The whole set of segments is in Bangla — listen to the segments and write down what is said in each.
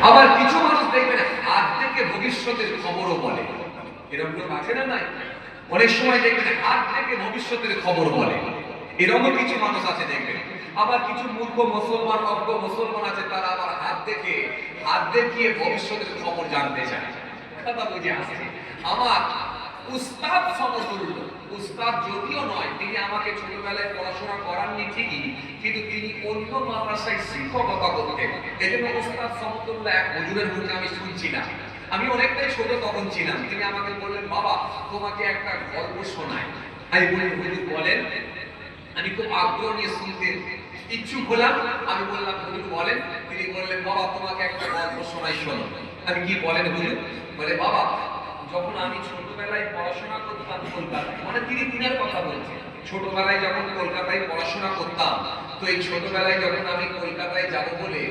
আবার কিছু মানুষ দেখবেন হাত থেকে ভবিষ্যতের খবরও বলে। এরকম লোক আছে না নাই? অনেক সময় দেখবেন হাত থেকে ভবিষ্যতের খবর বলে, এরকম কিছু মানুষ আছে দেখবেন। আবার কিছু মূর্খ মুসলমান, অজ্ঞ মুসলমান আছে, তারা আবার হাত দেখিয়ে ভবিষ্যতের খবর জানতে চায়। কথা বুঝে আসছে? আমার উস্তাদ সমতুল্য, উস্তাদ যদিও নয়, তিনি আমাকে ছোটবেলায় পড়াশোনা করাননি ঠিকই, কিন্তু তিনি অন্য মাদ্রাসায় শিক্ষকতা করতেন। এজন্য উস্তাদ সমতুল্য এক হুজুরের মুখে আমি শুনছিলাম। আমি অনেকটাই ছোট তখন ছিলাম। তিনি আমাকে বললেন, বাবা তোমাকে একটা গল্প শোনাই। আমি বলি, হুজুর বলেন। আমি খুব আগ্রহ নিয়ে শুনতে ইচ্ছুক হলাম। আমি বললাম, হুজুর বলেন। তিনি বললেন, বাবা তোমাকে একটা গল্প শোনাই, শোনো। আমি কি বলেন হুজুর? বলে, বাবা যখন আমি ছোটবেলায় পড়াশোনা করতাম কলকাতায়, মানে তিনি দিনের কথা বলছেন, ছোটবেলায় যখন কলকাতায় পড়াশোনা করতাম, তো এই ছোটবেলায় যখন আমি কলকাতায় যাব বলে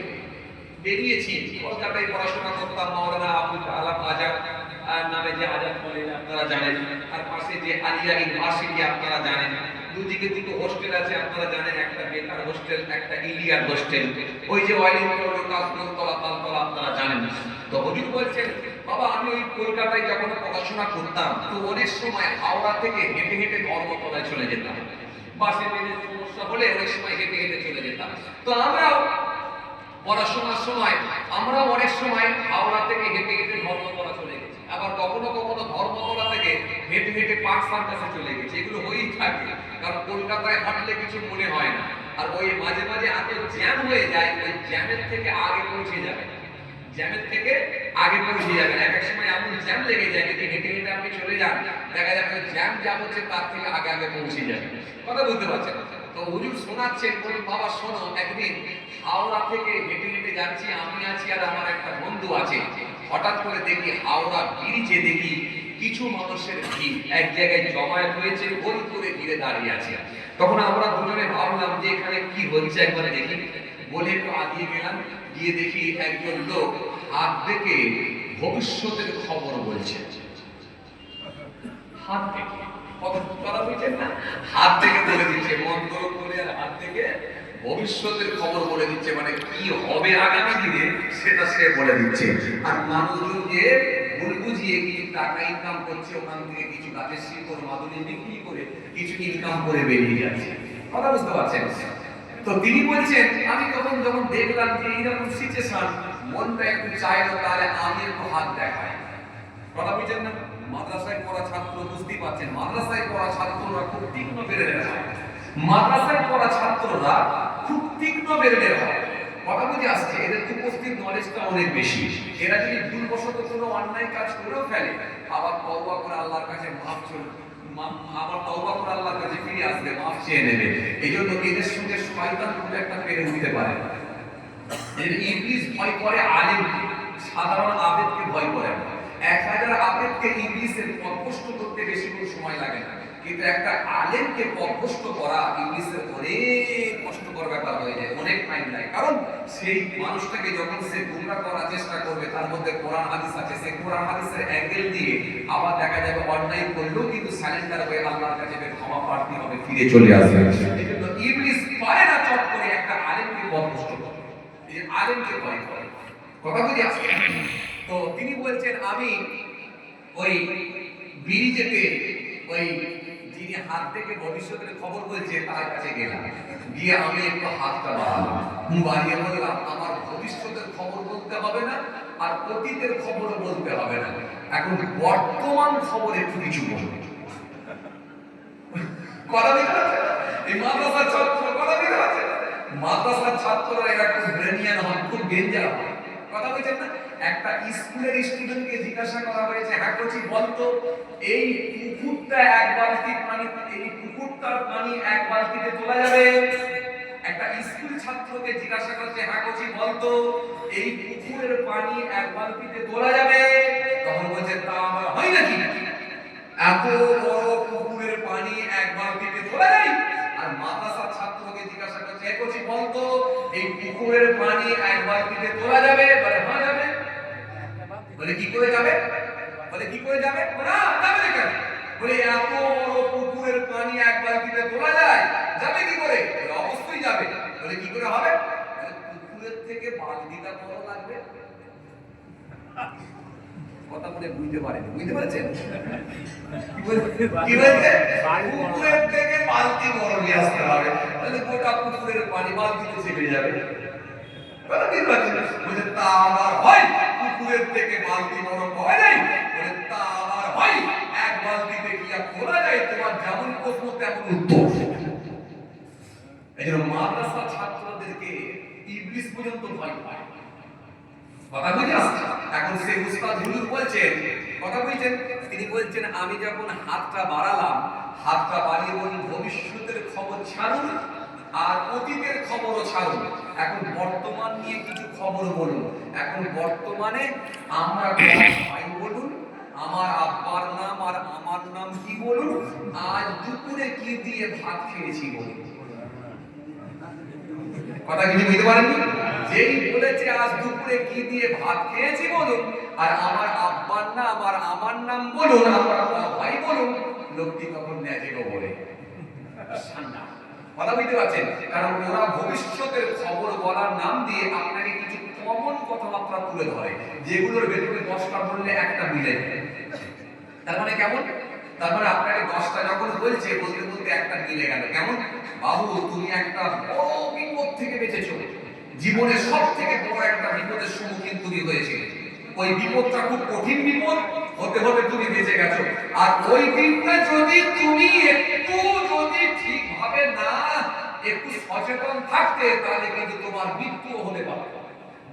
বেরিয়েছি, কলকাতায় পড়াশোনা করতাম মাওলানা আবুল আলাম আজাদ নামে যে আজাদ কলেজ আপনারা জানেন, আর পাশে যে আলিয়া ইউনিভার্সিটি আপনারা জানেন, দুদিকে দুটো হোস্টেল আছে আপনারা জানেন, একটা বেকার হোস্টেল, একটা ইলিয়ার হোস্টেল, ওই যে ওয়াইলিংটন, লোটাস, গোলতলা, তালতলা আপনারা জানেন। তো হুজুর বলছেন, বাবা আমি ওই কলকাতায় যখন পড়াশোনা করতাম, তো অনেক সময় হাওড়া থেকে হেঁটে হেঁটে ধর্মতলায় চলে যেতাম। বাসে ট্রেনের সমস্যা হলে অনেক সময় হেঁটে হেঁটে চলে যেতাম। তো আমরাও পড়াশোনার সময় অনেক সময় হাওড়া থেকে হেঁটে হেঁটে ধর্মতলা চলে গেছি, আবার কখনো কখনো ধর্মতলা থেকে হেঁটে হেঁটে পার্ক সার্কাসে চলে গেছি। এগুলো হয়েই থাকে, কারণ কলকাতায় হাঁটলে কিছু মনে হয় না। আর ওই মাঝে মাঝে এত জ্যাম হয়ে যায়, ওই জ্যামের থেকে আগে পৌঁছে যাবে, জ্যামের থেকে আগে পৌঁছে যাবেন। এক এক সময় এমন জ্যাম লেগে যায়, যদি হেঁটে হেঁটে আপনি চলে যান, দেখা যাবে জ্যাম যা হচ্ছে তার থেকে আগে আগে পৌঁছে যাবে। কথা বুঝতে পারছেন? তো হুজুর শোনাচ্ছেন, বলি বাবা শোনো, একদিন হাওড়া থেকে হেঁটে হেঁটে যাচ্ছি, আমি আছি আর আমার একটা বন্ধু আছে। হঠাৎ করে দেখি হাওড়া ব্রিজে দেখি কিছু মানুষের ভিড় এক জায়গায় জমায়েত হয়েছে, গোল করে ঘিরে দাঁড়িয়ে আছে। তখন আমরা দুজনে ভাবলাম যে এখানে কি হচ্ছে একবার দেখি, বলে একটু আগিয়ে গেলাম। গিয়ে দেখি একজন লোক হাত থেকে ভবিষ্যতের খবর বলছে। হাত থেকে কথা বলছেন না, হাত থেকে বলে দিচ্ছে, মন্ত্র করে আর হাত থেকে ভবিষ্যতের খবর বলে দিচ্ছে, মানে কি হবে আগামী দিনে সেটা সে বলে দিচ্ছে। আর মানুষজন যে ভুল বুঝিয়ে কিছু টাকা ইনকাম করছে, ওখান থেকে কিছু গাছের শিকড় মাদুলি বিক্রি করে কিছু ইনকাম করে বেরিয়ে যাচ্ছে। কথা বুঝতে পারছেন? তো তিনি বলছেন, আমি যখন দেখলাম যে এইরকম সিচুয়েশন, মনটা একটু চাইলো তাহলে আমি একটু হাত দেখাই। কথা বুঝছেন না? মাদ্রাসায় পড়া ছাত্র, বুঝতেই পারছেন, মাদ্রাসায় পড়া ছাত্ররা খুব তীক্ষ্ণ বেরেনের হয়। মাদ্রাসায় পড়া ছাত্ররা খুব তীক্ষ্ণ বেরেনের হয়। কথা বুঝে আসছে? এদের উপস্থিত নলেজটা অনেক বেশি। এরা যদি ভুলবশত কোনো অন্যায় কাজ করেও ফেলে, আবার তওবা করে আল্লাহর কাছে আবার তওবা করে আল্লাহর কাছে ফিরে আসবে, মাফ চেয়ে নেবে। এই জন্য এদের সঙ্গে শয়তান খুব একটা পেরে উঠতে পারে না। ইবলিস ভয় করে আলেমকে, সাধারণ আবেদকে ভয় করে না। 1000 আবেদকে ইবলিসের পথভ্রষ্ট করতে বেশি কোনো সময় লাগে না, কিন্তু একটা আলেমকে পথভ্রষ্ট করা ইবলিসের অনেক কষ্টকর ব্যাপার হয়ে যায়, অনেক টাইম লাগে। কারণ সেই মানুষটাকে যখন সে গুমরা করার চেষ্টা করবে, তার মধ্যে কোরআন হাদিস আছে, সেই কোরআন হাদিসের অ্যাঙ্গেল দিয়ে আবার দেখা যাবে অন্যায় করলেও কিন্তু সারেন্ডার হয়ে আল্লাহর কাছে ক্ষমা প্রার্থী হবে, ফিরে চলে আসবে। এই জন্য ইবলিস পারে না চট করে একটা আলেমকে পথভ্রষ্ট করে, এই আলেমকে ভয় করে। কথা বুঝে আসছে? তো তিনি বলছেন, আমি ওই ব্রিজেতে ওই যিনি হাত থেকে ভবিষ্যতের খবর বলছে তার কাছে গেলাম, গিয়ে আমি একটু হাতটা বাড়ালাম, বাড়িয়ে বললাম, আমার ভবিষ্যতের খবর বলতে হবে না, আর অতীতের খবরও বলতে হবে না, এখন বর্তমান খবর একটু কিছু বলবে। কথা বুঝতে পারছেন? এই মাদ্রাসার ছাত্র, কথা বুঝতে পারছেন? মাদ্রাসার ছাত্ররা এরা খুব ব্রেনিয়ান হয়, খুব ডেঞ্জার হয়। কথা বলছেন না? একটা স্কুলের স্টুডেন্টকে জিজ্ঞাসা করা হয়েছে, হ্যাঁ কোচি বলতো, এই পুকুরটা এক বালতি পানি, এই পুকুরটার পানি এক বালতিতে তোলা যাবে? একটা স্কুল ছাত্রকে জিজ্ঞাসা করছে, হ্যাঁ কোচি বলতো, এই পুকুরের পানি এক বালতিতে তোলা যাবে? তখন বলছে, তা আমার হয় নাকি, এত বড় পুকুরের পানি এক বালতিতে তোলা যায়? আর মাদ্রাসার ছাত্রকে জিজ্ঞাসা করছে, হ্যাঁ কোচি বলতো, এই পুকুরের পানি এক বালতিতে তোলা যাবে? বলে হ্যাঁ যাবে। বলে কি করে যাবে? বলে কি করে যাবে? না যাবে না কেন? বলে এত বড় পুকুরের পানি এক বালতিতে তোলা যায়, যাবে কি করে? বলে অবশ্যই যাবে। বলে কি করে হবে? পুকুরের থেকে বালতিটা বড় লাগবে। করে বুঝতে পারেন, বুঝতে পারছেন কি বলছে? পুকুরের থেকে বালতি বড় নিয়ে আসতে হবে, তাহলে গোটা পুকুরের পানি বালতিতে চেপে যাবে। তা আবার হয় পুকুরের থেকে বালতি বড় হয় নাই, তা আবার হয় এক বালতিতে কি আর খোলা যায়? তোমার যেমন প্রশ্ন তেমন উত্তর। এই জন্য মাদ্রাসা ছাত্রদেরকে ইবলিস পর্যন্ত ভয় পায়। কথা বুঝে আসছে? এখন সে উস্তাদ হুজুর বলছেন, কথা বুঝছেন? তিনি বলছেন আমি যখন হাতটা বাড়ালাম, হাতটা বাড়িয়ে বলুন ভবিষ্যতের খবর ছাড়ুন আর অতীতের খবরও ছাড়ুন, এখন বর্তমান নিয়ে কিছু খবর বলুন। এখন বর্তমানে আমরা ভাই বলুন, আমার আব্বার নাম আর আমার নাম কি বলুন, আজ দুপুরে কি দিয়ে ভাত খেয়েছি বলুন। কথা কিছু বুঝতে পারেননি? যেই বলেছে আজ দুপুরে কি দিয়ে ভাত খেয়েছি বলুন, আর আমার আব্বার নাম আর আমার নাম বলুন, আমার ভাই বলুন, লোকটি তখন নেজে বলে কথা বুঝতে পারছেন? কারণ ওরা ভবিষ্যতের খবর বলার নাম দিয়ে আপনাকে কিছু কমন কথাবার্তা তুলে ধরে, যেগুলোর ভেতরে 10টা বললে একটা মিলে। তার মানে কেমন? তার মানে আপনাকে 10টা যখন বলছে, বলতে বলতে একটা মিলে গেল। কেমন? বাবু তুমি একটা বড় বিপদ থেকে বেঁচেছো, জীবনের সব থেকে বড় একটা বিপদের সম্মুখীন তুমি হয়েছিলে। ওই বিপদটা খুব কঠিন বিপদ, হতে হতে তুমি বেঁচে গেছো। আর ওই দিনটা যদি তুমি একটু যদি ঠিকভাবে না একটু সচেতন থাকতে, তাহলে কিন্তু তোমার মৃত্যু হতে পারে।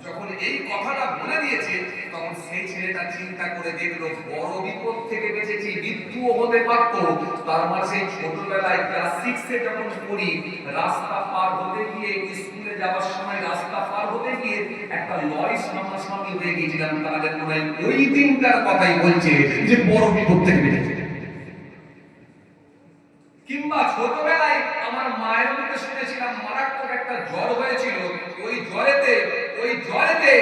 যখন এই কথাটা বলে দিয়েছে, তখন সেই ছেলেটা চিন্তা করে দেখলো বড় বিপদ থেকে বেঁচেছি, মৃত্যুও হতে পারত। তার মানে সেই ছোটবেলায় ক্লাস 6 এ যখন পড়ি, রাস্তা পার হতে গিয়ে, স্কুলে যাওয়ার সময় রাস্তা পার হতে গিয়ে একটা লরি সামনাসামনি হয়ে গিয়েছিলাম, তাদের মনে হয় ওই দিনটার কথাই বলছে যে বড় বিপদ থেকে বেঁচেছে। কিংবা ছোটবেলায় আমার মায়ের মুখে শুনেছিলাম মারাত্মক একটা জ্বর হয়েছিল, ওই জ্বরেতে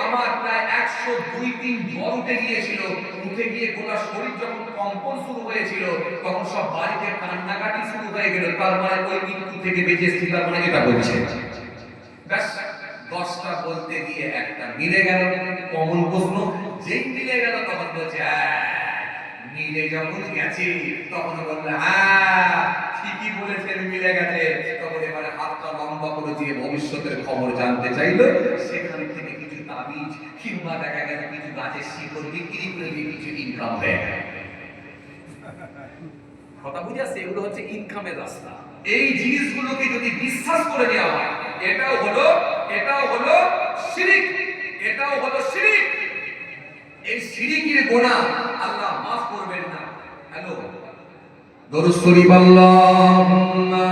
আমার প্রায় 102-3 জ্বর উঠে গিয়েছিল। উঠে গিয়ে গোটা শরীর যখন কম্পন শুরু হয়েছিল, তখন সব বাড়িতে কান্নাকাটি শুরু হয়ে গেল। তার মানে ওই মৃত্যু থেকে বেঁচে এসেছি, তার মানে এটা বলছে। ব্যাস 10টা বলতে গিয়ে একটা মিলে গেল। কমন প্রশ্ন যেই মিলে গেল, তখন বলছে মিলে যখন গেছে, তখন বললে হ্যাঁ ঠিকই বলেছেন, মিলে গেছে। তখন এবারে হাতটা লম্বা করে দিয়ে ভবিষ্যতের খবর জানতে চাইলো। সেখান থেকে কিছু তাবিজ কিংবা দেখা গেল কিছু গাছের শিকড় বিক্রি করে দিয়ে কিছু ইনকাম হয়ে গেল। কথা বুঝে আসছে? এগুলো হচ্ছে ইনকামের রাস্তা। এই জিনিসগুলোকে যদি বিশ্বাস করে নেওয়া হয়, এটাও হলো শিরিক, এটাও হলো শিরিক। এই শিরিকের গুনাহ আল্লাহ মাফ করবেন না। হ্যালো, দরুদ শরীফ আল্লাহুম্মা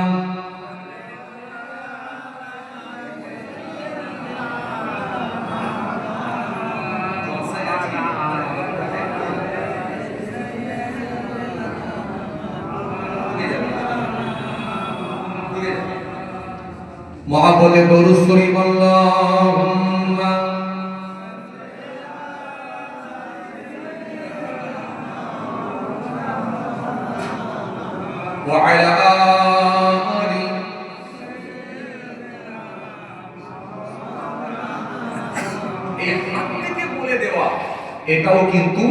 মহাব্বতে দরুদ শরীফ আল্লাহুম্মা وعلى آله এই হাতকে বলে দেওয়া, এটাও কিন্তু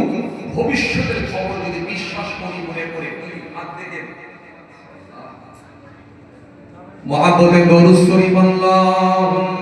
ভবিষ্যতের খবর যদি বিশ্বাস করি মনে করে হাত থেকে মহাব্বতে দরুদ শরীফ আল্লাহুম্মা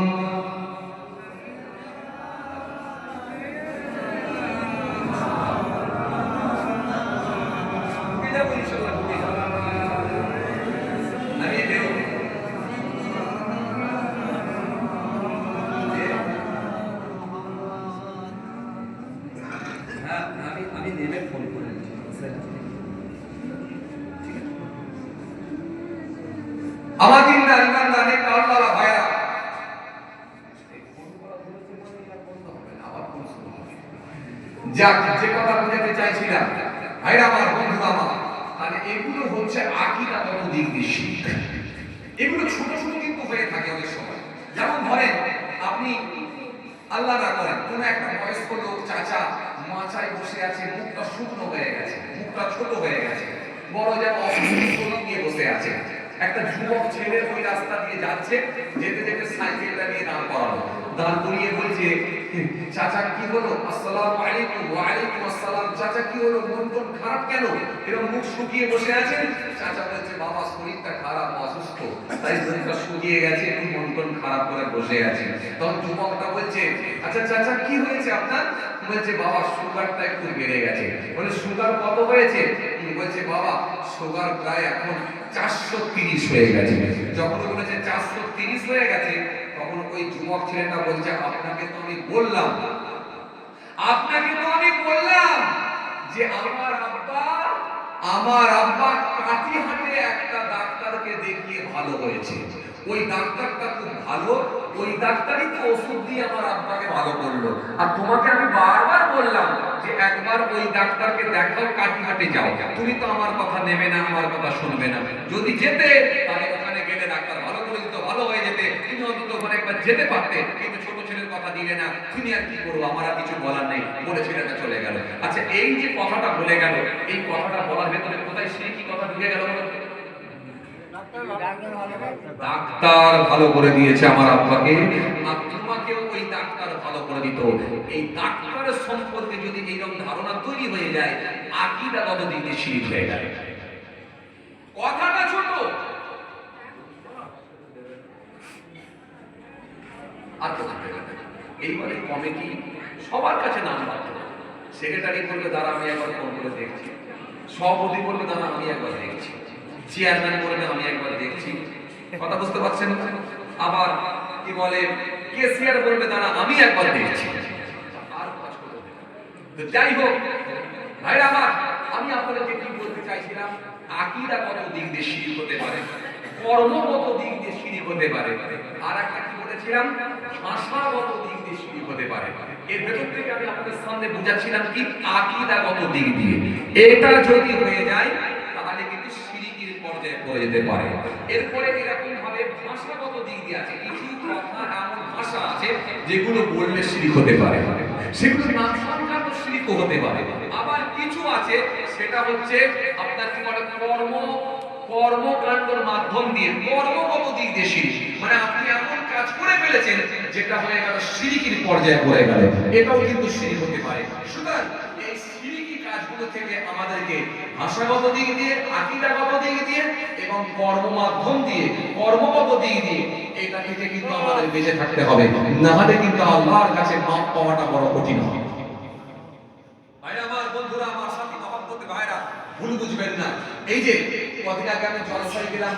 আমাদের ইমানদার আল্লাহর ভাইরা, যে কথা বলতে চাইছিলাম ভাইরা আমার, বন্ধু আমার, মানে এগুলো হচ্ছে আকীদাগত দিক দিয়ে শিক্ষা। এগুলো ছোট ছোট কিন্তু হয়ে থাকে অনেক সময়। যেমন ধরেন আপনি আল্লাহ না করেন কোন একটা বয়স্ক লোক চাচা মাচায় বসে আছে, মুখটা শুকনো হয়ে গেছে, মুখটা ছোট হয়ে গেছে, বড় যেমন অসুস্থ নিয়ে বসে আছে। একটা যুবক ছেলে ওই রাস্তা দিয়ে যাচ্ছে, যেতে যেতে সাইকেলটা নিয়ে দাঁড় করানো, দাঁড় করিয়ে বলছে চাচা কি হলো, আসসালামু আলাইকুম। ওয়া আলাইকুম আসসালাম। চাচা কি হলো, মন টন খারাপ কেন, এরকম মুখ শুকিয়ে বসে আছেন? চাচা বলছে বাবা শরীরটা খারাপ, অসুস্থ, তাই শরীরটা শুকিয়ে গেছে, একটু মন টন খারাপ করে বসে আছে। তখন যুবকটা বলছে আচ্ছা চাচা কি হয়েছে আপনার? বলছে বাবা সুগারটা একটু বেড়ে গেছে। বলে সুগার কত হয়েছে? বলছে বাবা সুগার প্রায় এখন 430 হয়ে গেছে। যখন বলেছে 430 হয়ে গেছে, তখন ওই যুবক ছেলেটা বলছে আপনাকে তো আমি বললাম যে আমার আব্বা কাটিহাটে একটা ডাক্তারকে দেখিয়ে ভালো হয়েছে, ওই ডাক্তারটা খুব ভালো, ওই ডাক্তারই তো ওষুধ দিয়ে আমার আব্বাকে ভালো করলো। আর তোমাকে আমি বারবার বললাম যে একবার ওই ডাক্তারকে দেখাও, কাটিহাটে যাও। তুমি তো আমার কথা নেবে না, আমার কথা শুনবে না। যদি যেতে তাহলে ওখানে গেলে ডাক্তার ভালো করে দিত, ভালো হয়ে যেতে। তুমি অন্তত ওখানে একবার যেতে পারতে, কিন্তু ছোট ছেলের কথা দিলে না। তুমি আর কি করবো, আমার আর কিছু বলার নেই বলে ছেলেটা চলে গেল। আচ্ছা এই যে কথাটা বলে গেল, এই কথাটা বলার ভেতরে কোথায় সেই কি কথা ঢুকে গেল? ডাক্তার ভালো করে দিয়েছে আমার আব্বাকে, আর তোমাকেও ওই ডাক্তার ভালো করে দিত। এই ডাক্তারের সম্পর্কে যদি এইরকম ধারণা তৈরি হয়ে যায়, আকীদাগত দিক দিয়ে শিরক হয়ে যাবে। কথাটা ছোট আর কোথায় যাবে? এইবারে কমিটি সবার কাছে নাম রাখবে। সেক্রেটারি বলবে দাঁড়া আমি একবার ফোন করে দেখছি, সভাপতি বলবে দাঁড়া আমি একবার দেখছি, চেয়ারম্যান বলবে আমি একবার দেখছি। কথা বুঝতে পারছেন? আবার কি বলে কেসিআর বলবে দাঁড়া আমি একবার দেখছি। আর কাজ করবে তো যাই হোক ভাইরা আমার, আমি আপনাদেরকে কি বলতে চাইছিলাম, আকীদাগত দিক দিয়ে শিরক হতে পারে, কর্মগত দিক দিয়ে শিরক হতে পারে, আর একটা কি বলেছিলাম, ভাষাগত দিক দিয়ে শিরক হতে পারে। এর ভেতর থেকে আমি আপনাদের সামনে বুঝাচ্ছিলাম কি আকীদাগত দিক দিয়ে এটা যদি হয়ে যায় তাহলে কিন্তু শিরকের পর্যায়ে পড়ে যেতে পারে। এরপরে এরকম ভাবে ভাষাগত দিক দিয়ে আছে, কিছু কথা এমন ভাষা আছে যেগুলো বললে শিরক হতে পারে, সেগুলো নামসংখ্যাত শিরক হতে পারে। আবার কিছু আছে সেটা হচ্ছে আপনার কি বলে কর্মকাণ্ডের মাধ্যম দিয়ে, কর্মগত দিক দিয়ে শিরক, মানে আপনি এমন কাজ করে ফেলেছেন যেটা হয়ে গেল শিরকের পর্যায়ে পড়ে গেল, এটাও কিন্তু শিরক হতে পারে। সুতরাং এই শিরকি কাজগুলো থেকে আমাদেরকে ভাষাগত দিক দিয়ে, আকীদাগত দিক দিয়ে এবং কর্মমাধ্যম দিয়ে, কর্মগত দিক দিয়ে এটা থেকে কিন্তু আমাদের বেঁচে থাকতে হবে, না হলে কিন্তু আল্লাহর কাছে মাপ পাওয়াটা বড় কঠিন হবে। ভাইরা আমার, বন্ধুরা আমার, সাথী মহব্বতে ভাইরা, ভুল বুঝবেন না। এই যে কদিন আগে আমি জলসায় গেলাম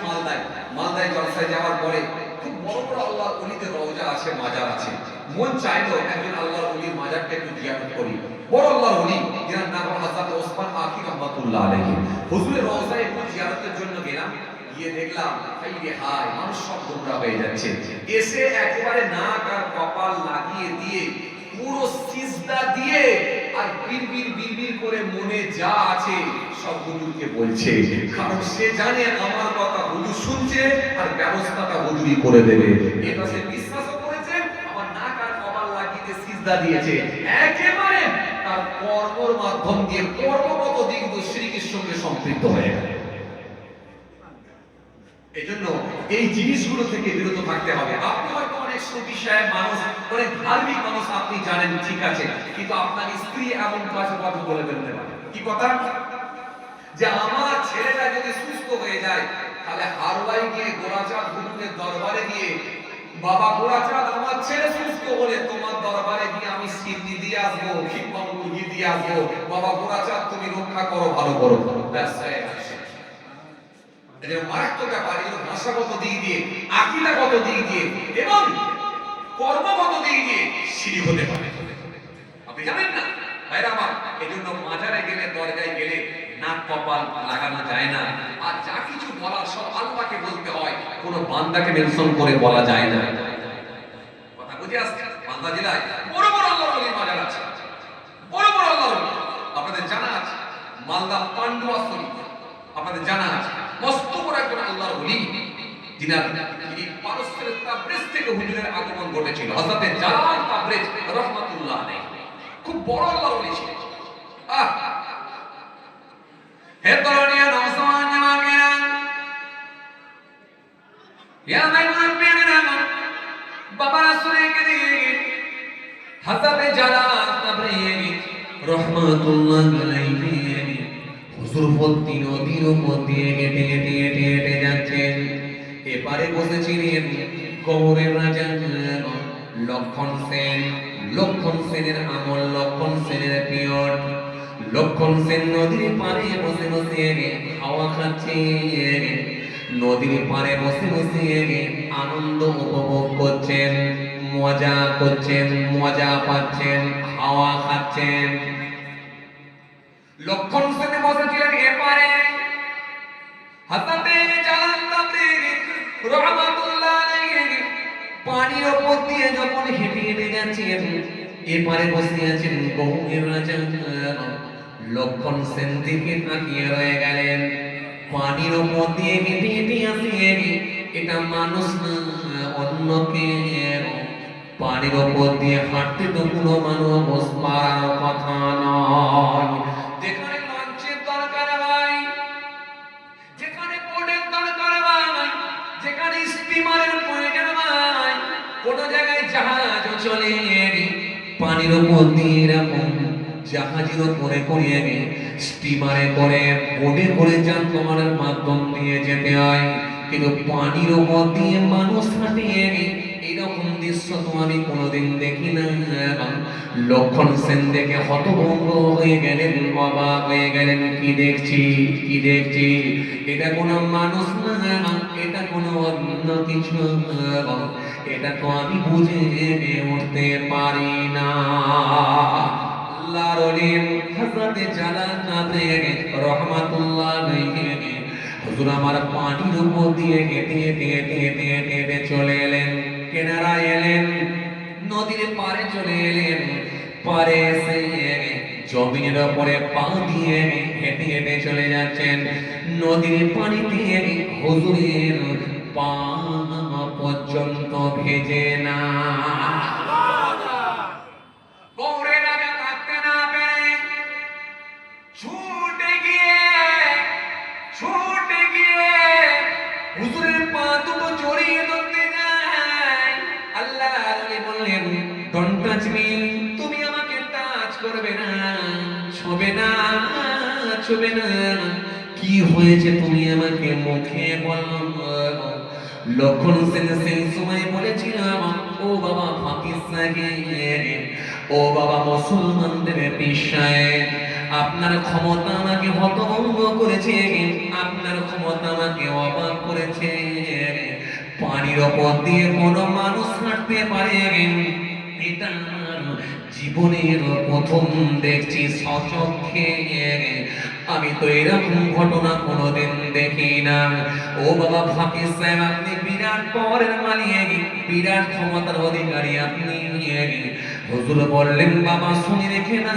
মালদায় জলসায় যাওয়ার পরে খুব বড় বড় আল্লাহর ওলিদের রওজা আছে, মাজার আছে। মন চাইলো একজন আল্লাহর ওলির মাজারটা একটু জিয়ারত করি। বড় আল্লাহর ওলি যার নাম হযরত ওসমান আখি রাহমাতুল্লাহ আলাইহি, হুজুরের রওজায় একটু জিয়ারতের জন্য গেলাম। গিয়ে দেখলাম হাই রে হাই, মানুষ সব গোমরা হয়ে যাচ্ছে। এসে একেবারে নাক আর কপাল লাগিয়ে দিয়ে পুরো সিজদা দিয়ে আর বিড়বিড় করে মনে যা আছে সব হুজুরকে বলছে, কারণ সে জানে আমার কথা হুজুর শুনছে আর ব্যবস্থাটা হুজুরই করে দেবে। এটা সে বিশ্বাসও করেছে, আমার নাক আর কপাল লাগিয়ে সিজদা দিয়েছে। একেবারে তার কর্মের মাধ্যম দিয়ে কর্মগত দিক দিয়ে শিরকের সঙ্গে সম্পৃক্ত হয়ে গেল। এজন্য এই জিনিসগুলো থেকে বিরত থাকতে হবে। আপনি হয়তো অনেক সুফি সাহেব মানুষ, অনেক ধার্মিক মানুষ, আপনি জানেন ঠিক আছে, কিন্তু আপনার স্ত্রী এমন কথা বলে ফেলতে পারে। কি কথা? যে আমার ছেলেটা যদি সুস্থ হয়ে যায় তাহলে হারওয়াই গিয়ে গোরাচাঁদ হুজুরের দরবারে গিয়ে, বাবা গোরাচাঁদ আমার ছেলে সুস্থ হলে তোমার দরবারে গিয়ে আমি সিন্নি দিয়ে আসবো, কিংবা মুরগি দিয়ে আসবো, বাবা গোরাচাঁদ তুমি রক্ষা করো, ভালো করো। ব্যাস হয়ে গেছে। মারাত্মক ব্যাপার। ভাষাগত দিক দিয়ে, আকীদাগত দিক দিয়ে এবং কর্মগত দিক দিয়ে শিরক হতে পারে, আপনি জানেন না ভাইরা আমার। এজন্য মাজারে গেলে, দরগায় গেলে নাক কপাল লাগানো যায় না। আর যা কিছু বলার সব আল্লাহকে বলতে হয়, কোনো বান্দাকে মেনশন করে বলা যায় না। কথা বুঝে আসছে? মালদা জেলায় বড় বড় আল্লাহর ওলির মাজার আছে, বড় বড় আল্লাহর ওলি। আপনাদের জানা আছে মালদা পান্ডুয়া শরীফ, আপনাদের জানা আছে মস্ত বড় একজন আল্লাহর ওলি, যিনি পারস্যের তাবরিজ থেকে হুজুরের আগমন ঘটেছিল, হযরত জালাল তাবরিজ রাহমাতুল্লাহ আলাইহি। খুব বড় আল্লাহর ওলি ছিলেন। হে তরুণিয়া, নওজওয়ান জাওয়ানিয়া, ইয়া মাইমুন বিনা বাবা রাসূলের কাছে হযরত জালাল তাবরিনী রাহমাতুল্লাহ আলাইহি হুজুর ভর্তি নদীর উপর দিয়ে হেঁটে হেঁটে হেঁটে হেঁটে যাচ্ছেন। এপারে বসেছিলেন কবরের রাজা লক্ষণ সেন। লক্ষণ সেনের আমল, লক্ষণ সেনের পিরিয়ড। লক্ষণ সেন নদীর পাড়ে বসে বসে হাওয়া খাচ্ছেন, নদীর পাড়ে বসে বসে আনন্দ উপভোগ করছেন, মজা করছেন, মজা পাচ্ছেন, হাওয়া খাচ্ছেন। লক্ষণ সেন বসেছিলেন এপারে। হযরতে জালাল তাবরিনী রাহমাতুল্লাহ আলাইহি পানির উপর দিয়ে যখন হেঁটে হেঁটে যাচ্ছেন, এপারে বসে আছেন গৌড়ের রাজা লক্ষণ সেন দিকে তাকিয়ে রয়ে গেলেন। পানির উপর দিয়ে হেঁটে হেঁটে আসেন, এটা মানুষ না অন্য কেউ। পানির উপর দিয়ে হাঁটতে তো কোনো মানুষ পারার কথা নয়। যেখানে লঞ্চের দরকার হয়, যেখানে বোটের দরকার হয়, যেখানে স্টিমারের প্রয়োজন হয়, কোন জায়গায় জাহাজ চলে, পানির উপর দিয়ে এরকম জাহাজের উপরে করে স্টিমারে করে বোটে করে যানবাহনের মাধ্যম দিয়ে যেতে হয়। কিন্তু পানির উপর দিয়ে মানুষ হাঁটে, এইরকম দৃশ্য তো আমি কোনোদিন দেখি না। লক্ষণ সেন দেখে হতভম্ব হয়ে গেলেন, অবাক হয়ে গেলেন। কি দেখছি, কি দেখছি, এটা কোনো মানুষ না, এটা কোনো অন্য কিছু, এটা তো আমি বুঝে উঠতে পারি না। আল্লাহর ওলি হযরতে জালাল তাবরিনী রাহমাতুল্লাহ আলাইহি হুজুর আমার পানির উপর দিয়ে হেঁটে হেঁটে হেঁটে হেঁটে হেঁটে হেঁটে চলে এলেন, কিনারায় এলেন, নদীর পাড়ে চলে এলেন। পাড়ে এসে জমিনের উপরে পা দিয়ে হেঁটে হেঁটে চলে যাচ্ছেন। নদীর পানি দিয়ে হুজুরের পা পর্যন্ত ভেজে না। গৌড়ে রাজা থাকতে না পেরে ছুটে গিয়ে হুজুরের পা দুটো জড়িয়ে ধরতে যায়। আল্লাহ বললেন, ডোন্ট টাচ মি, তুমি আমাকে টাচ করবে না, ছুবে না, ছুবে না। কি হয়েছে তুমি আমাকে মুখে বলো। লক্ষণ সেন সেই সময় বলেছিলাম, ও বাবা পাকিস্তান, ও বাবা মুসলমানদের পেশায়, আপনার ক্ষমতা আমাকে হতভম্ব করেছে, আপনার ক্ষমতা আমাকে অবাক করেছে। পানির ওপর দিয়ে কোনো মানুষ হাঁটতে পারে, এটা জীবনের প্রথম দেখছি সচক্ষে। আমি তো এরকম ঘটনা কোনোদিন দেখি না। ও বাবা ফাকির সাহেব, আপনি বিরাট পরের মালিক, বিরাট ক্ষমতার অধিকারী আপনি। হুজুর বললেন, বাবা শুনে রেখে না,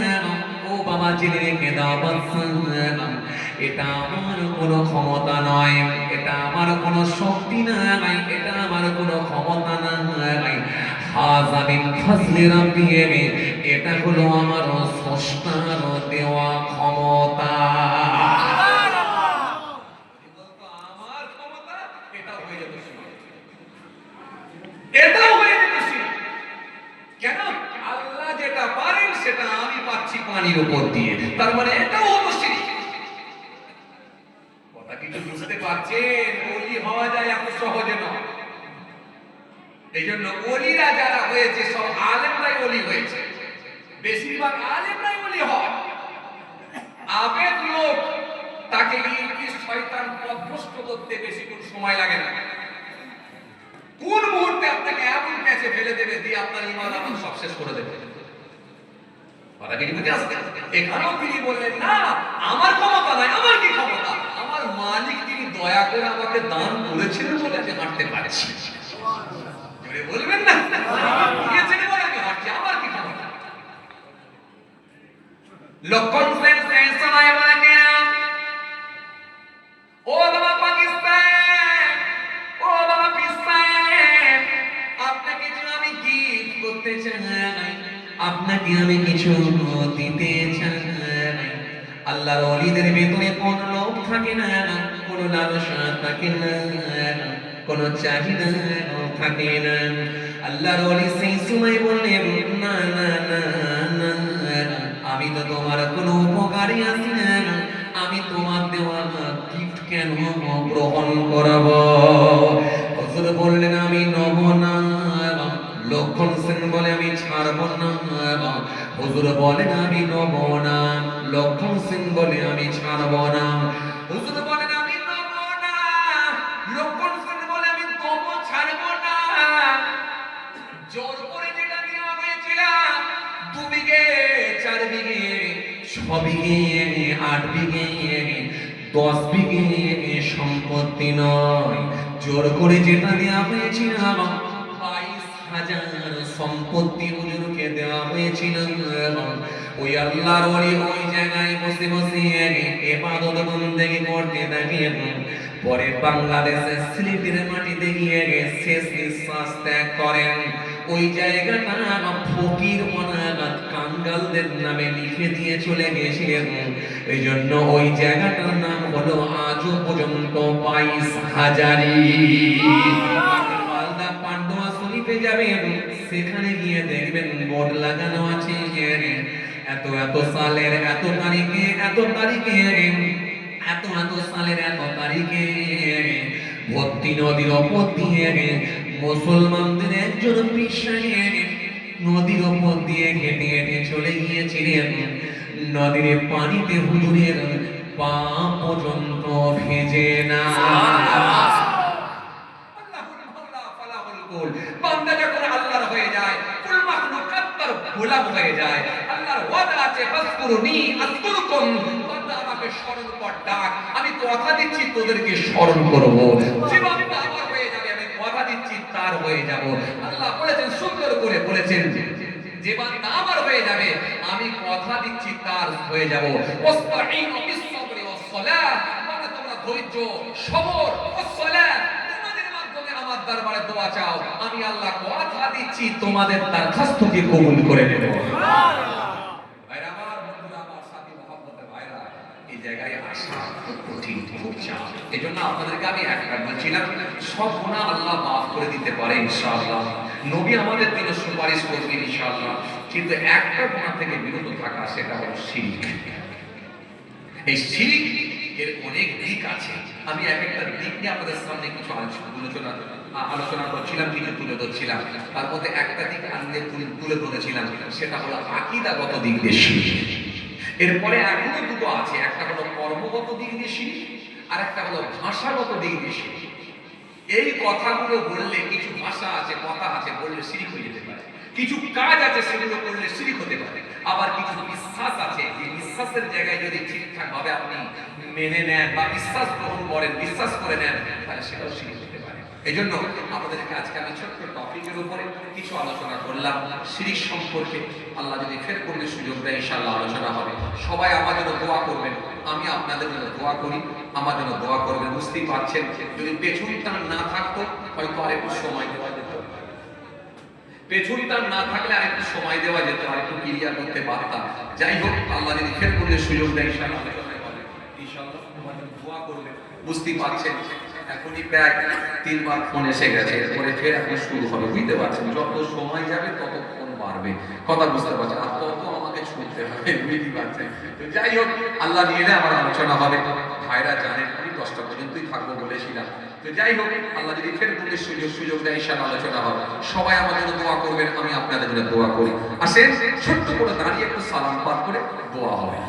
ও বাবা জেনে রেখে দাও বাদশা, এটা আমার কোনো ক্ষমতা নয়, এটা আমার কোনো শক্তি নয়, এটা আমার কোনো ক্ষমতা নয়। হাযা মিন ফাজলি রাব্বি, এটা হলো আমার স্রষ্টার দেওয়া ক্ষমতা। আমার ক্ষমতা এটা হয়ে যেত, এটা হয়ে যেত। কেন? আল্লাহ যেটা পারেন সেটা আমি পাচ্ছি পানির উপর দিয়ে, তার মানে এটাও হলো শিরক। কথা কিছু বুঝতে পারছেন? ওলি হওয়া যায় এত সহজে নয়। এই জন্য ওলিরা যারা হয়েছে সব আলেমরাই ওলি হয়েছে, বেশিরভাগ আলেমরাই ওলি হয়। আবেদ লোক, তাকে ইবলিস শয়তান পথভ্রষ্ট করতে বেশি কোনো সময় লাগে না। কোন মুহূর্তে আপনাকে এমন প্যাচে ফেলে দেবে, দিয়ে আপনার ঈমান আমল সব শেষ করে দেবে। কথা কি বুঝে আসছে? এখানেও তিনি বললেন, না আমার ক্ষমতা নাই, আমার কি ক্ষমতা, আমার মালিক তিনি দয়া করে আমাকে দান করেছিলেন বলে আমি হাঁটতে পারছি। বলবেন না, দিয়েছেন বলে আমি হাঁটছি, আমার কি ক্ষমতা। লক্ষণ সেন সেই সময় বলে, ও বাবা পাকিস্তান, ও বাবা পিস্তান, আপনাকে কিছু আমি গিফট করতে চাই, আপনাকে আমি কিছু দিতে চাই। আল্লাহর ওলিদের ভেতরে কোন লোভ থাকে না, কোন লালসা থাকে না, কোন চাহিদা থাকেন। আল্লাহর ওলি সেই সময় বললেন, না না না না, আমি তো তোমার কোনো উপকারী আছি না, আমি তোমার দেওয়া গিফট কেন গ্রহণ করব? হুজুর বললেন, আমি নব না। লক্ষণ সেন বলে, আমি ছাড়ব না। হুজুর বলেন, আমি নব না। লক্ষণ সেন বলে, আমি ছাড়ব না। হুজুর বলেন, আমি নব না। লক্ষণ সেন বলে, আমি তবু ছাড়ব না। জোর করে যেটা দেওয়া হয়েছিল, 2 বিঘে 4 বিঘে 6 বিঘে 8 বিঘে 10 বিঘে সম্পত্তি নয়, জোর করে যেটা দেওয়া হয়েছিল 22,000 সম্পত্তি হুজুরকে দেওয়া হয়েছিল। ওই আল্লাহর ওলি ওই জায়গায় বসে বসে ইবাদত বন্দেগি করতে থাকেন। পরে বাংলাদেশের স্মৃতির মাটিতে গিয়ে শেষ নিঃশ্বাস ত্যাগ করেন। ওই জায়গাটা ফকির অনাথ কাঙ্গালদের নামে লিখে দিয়ে চলে গেছিলেন। এই জন্য ওই জায়গাটার নাম হলো আজও পর্যন্ত 22,000। মালদা পান্ডুয়া শরীফে যাবেন, সেখানে গিয়ে দেখবেন বোর্ড লাগানো আছে, এত এত সালের এত তারিখে এত তারিখে এত এত সালের এত তারিখে ভর্তি নদীর ওপর দিয়ে মুসলমানদের একজন পীর নদীর ওপর দিয়ে হেঁটে হেঁটে চলে গিয়েছিলেন। নদীর পানিতে হুজুরের পা পর্যন্ত ভেজে না। বান্দা যখন আল্লাহর হয়ে যায়, কুল মাখলুকাত তার গোলাম হয়ে যায়। আল্লাহর ওয়াদা আছে, ফাসকুরুনি আযকুরকুম, বান্দা আমাকে স্মরণ কর, ডাক, আমি কথা দিচ্ছি তোদেরকে স্মরণ করব। যে বান্দা আমার হয়ে যাবে, আমি কথা দিচ্ছি তার হয়ে যাব। আল্লাহ বলেছেন, সুন্দর করে বলেছেন, যে বান্দা আমার হয়ে যাবে, আমি কথা দিচ্ছি তার হয়ে যাব। ওয়াস্তাঈনু বিস-সাবরি ওয়াস-সালাহ, মানে তোমরা ধৈর্য, সবর, ওয়াস-সালাহ, তোমাদের মাধ্যমে আমার দরবারে দোয়া চাও, আমি আল্লাহ কথা দিচ্ছি তোমাদের দরখাস্তকে কবুল করে নেব। সুবহানাল্লাহ। ভাইরা আমার, বন্ধুরা আমার, সাথী মুহাম্মদের ভাইরা, এই জায়গায় আসা খুব কঠিন, খুব চাপ। এজন্য আপনাদেরকে আমি একটা বলছিলাম, সব গুনাহ আল্লাহ মাফ করে দিতে পারে ইনশাআল্লাহ। নবী আমাদের জন্য সুপারিশ করবেন ইনশাআল্লাহ। কিন্তু একটা গুনাহ থেকে বিরত থাকা, সেটা হলো শিরক। এই শিরক এর অনেক দিক আছে। আমি এক একটা দিক নিয়ে আপনাদের সামনে কিছু আলোচনা করছিলাম, কিছু তুলে ধরছিলাম। তার মধ্যে একটা দিক আনলে তুলে ধরেছিলাম, সেটা হলো আকীদাগত দিক দিয়ে শিরক। এরপরে এখনো দুটো আছে, একটা হলো কর্মগত দিক দিয়ে শিরক, আর একটা হলো ভাষাগত দিক দিয়ে শিরক। এই কথাগুলো বললে, কিছু ভাষা আছে, কথা আছে, বললে শিরক হয়ে যেতে পারে। কিছু কাজ আছে, সেগুলো করলে শিরক হতে পারে। আবার কিছু বিশ্বাস আছে, যে বিশ্বাসের জায়গায় যদি ঠিকঠাক ভাবে আপনি মেনে নেন বা বিশ্বাস গ্রহণ করেন, বিশ্বাস করে নেন, তাহলে সেটাও শিরক হতে পারে। এই জন্য আমাদেরকে আজকে আমি ছোট্ট টপিকের উপরে কিছু আলোচনা করলাম শিরক সম্পর্কে। আল্লাহ যদি ফের করলে সুযোগ দেয়, ইনশাআল্লাহ আলোচনা হবে। সবাই আমার জন্য দোয়া করবেন, আমি আপনাদের জন্য দোয়া করি, আমার জন্য দোয়া করবেন। বুঝতেই পারছেন, যদি পেছন টান না থাকতো, হয়তো আরেকটু সময় দেওয়া যেত। পেছন টান না থাকলে আরেকটু সময় দেওয়া যেত, আরেকটু ক্লিয়ার করতে পারতাম। যাই হোক, আল্লাহ যদি ফের করলে সুযোগ দেয়, ইনশাআল্লাহ দোয়া করবেন। বুঝতেই পারছেন, এখনই প্রায় 3 বার ফোন এসে গেছে, এরপরে ফের এখন শুরু হবে। বুঝতে পারছেন, যত সময় যাবে তত ফোন বাড়বে। কথা বুঝতে পারছেন, আর তত আমাকে ছুটতে হবে। বুঝতে পারছেন। তো যাই হোক, আল্লাহ নিয়ে আমার আলোচনা হবে। ভাইরা জানেন, আমি 10টা পর্যন্তই থাকবো বলেছিলাম। তো যাই হোক, আল্লাহ যদি ফের কোনো সুযোগ দেয়, ইনশাআল্লাহ আলোচনা হবে। সবাই আমার জন্য দোয়া করবেন, আমি আপনাদের জন্য দোয়া করি। আসেন, ছোট্ট করে দাঁড়িয়ে একটু সালাম পাঠ করে দোয়া হবে।